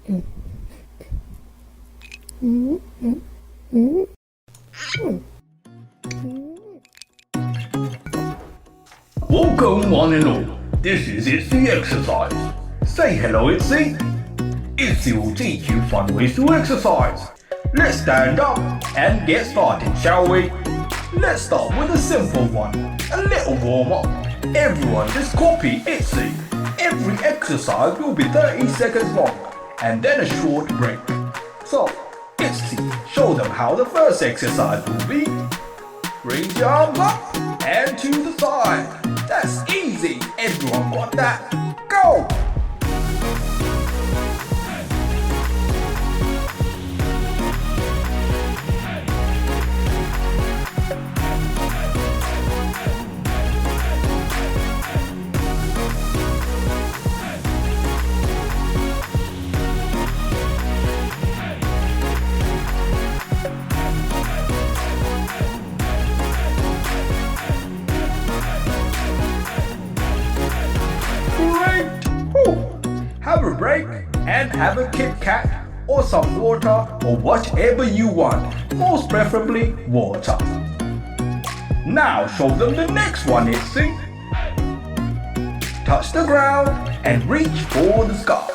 Welcome one and all. This is ITSI exercise. Say hello, ITSI. ITSI will teach you fun ways to exercise. Let's stand up and get started, shall we? Let's start with a simple one, a little warm up. Everyone just copy ITSI. Every exercise will be 30 seconds long and then a short break. So, ITSI, show them how the first exercise will be. Raise your arms up and to the side. That's easy. Everyone got that? Go! Have a break and have a Kit Kat or some water or whatever you want, most preferably water. Now show them the next one, ITSI. Touch the ground and reach for the sky.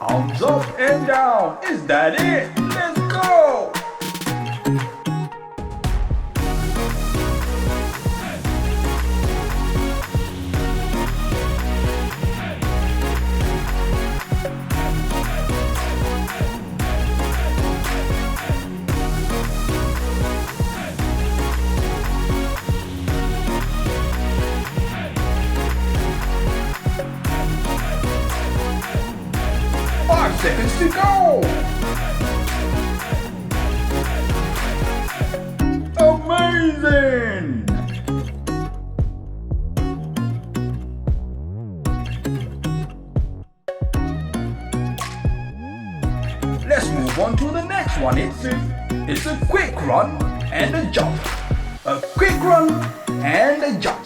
Arms up and down, is that it? Let's go! Seconds to go! Amazing! Let's move on to the next one, ITSI. It's a quick run and a jump. A quick run and a jump.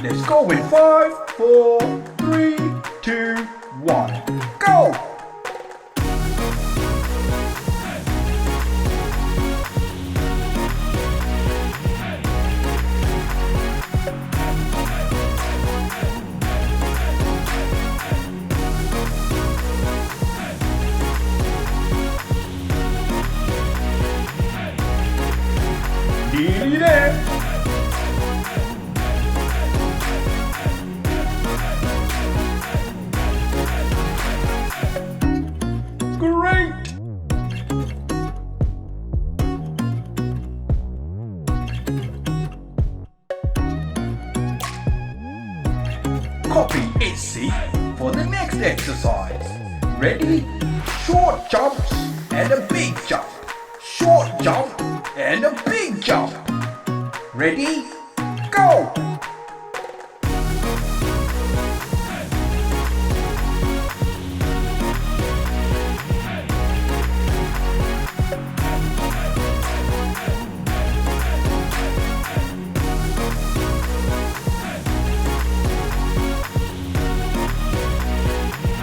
Let's go in 5, 4, 3, 2, 1. Go! Nearly there. Great. Copy ITSI for the next exercise. Ready? Short jumps and a big jump. Short jump and a big jump. Ready? Go!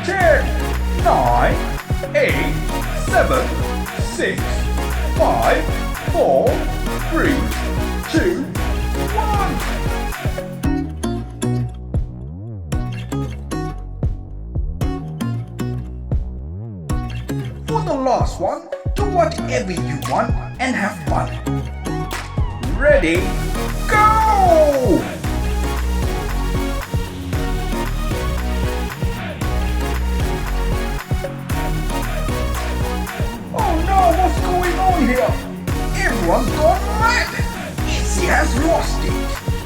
Ten, 9, 8, 7, 6, 5, 4, 3, 2, 1. For the last one, do whatever you want and have fun. Ready? Go! What's going on here? Everyone's gone mad! ITSI has lost it!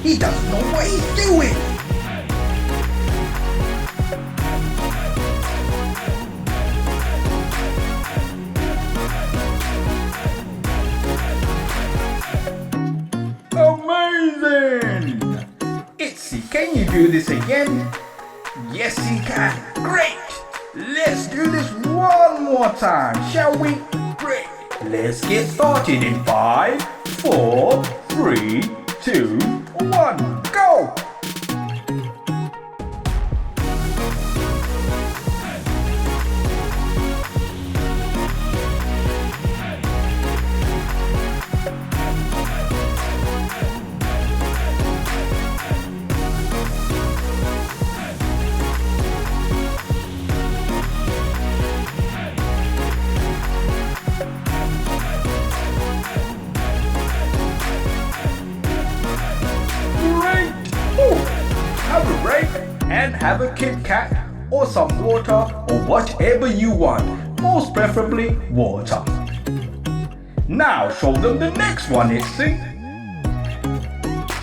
He doesn't know what he's doing! Amazing! ITSI, can you do this again? Yes, he can! Great! Let's do this one more time, shall we? Great! Let's get started in 5, 4, 3, 2, 1, go! or some water or whatever you want, most preferably water. Now show them the next one, ITSI.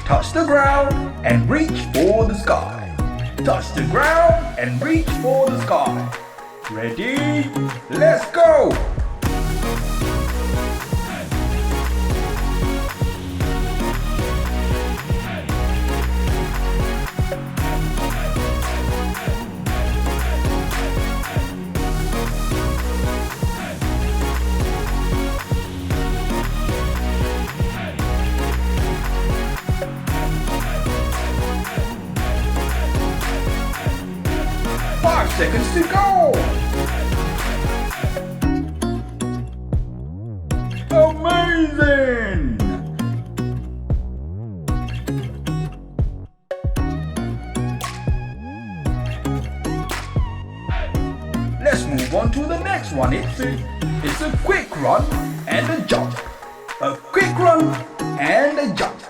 Touch the ground and reach for the sky. Touch the ground and reach for the sky. Ready? Let's go! Seconds to go! Amazing! Let's move on to the next one, ITSI. It's a quick run and a jump. A quick run and a jump.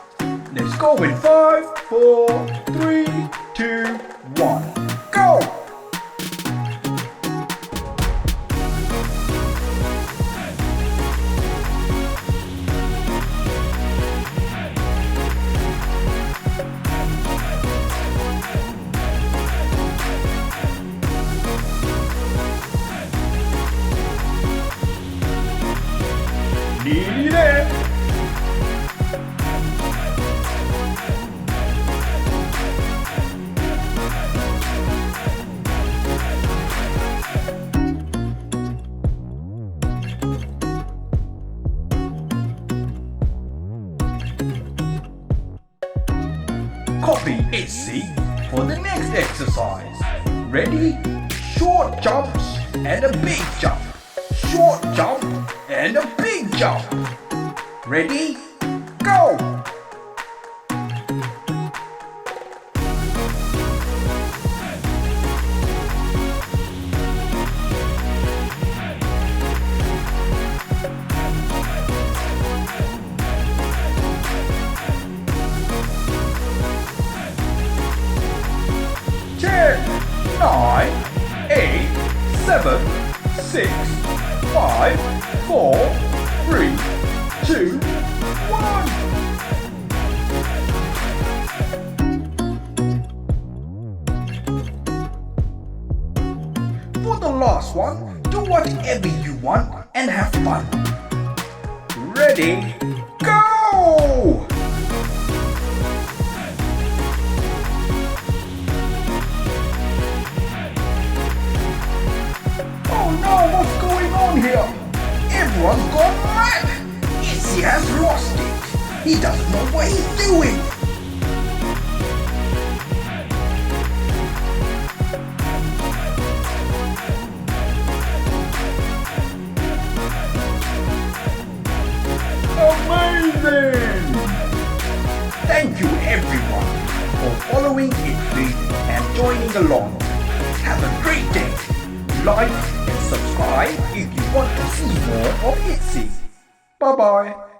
Let's go in 5, 4, 3, 2, 1. Go! Nearly there. Copy ITSI for the next exercise. Ready? Short jumps and a big jump. Short jump and a big jump. Ready? Go! Ten, 9, 8, 7, 6, 5, 4, 3, 2, 1. For the last one, do whatever you want and have fun. Ready? Go! Oh no, what's going on here? Everyone's gone mad! ITSI has lost it! He doesn't know what he's doing! Amazing! Thank you everyone for following ITSI and joining along. Have a great day! Like and subscribe if you want to see more of ITSI. Bye bye.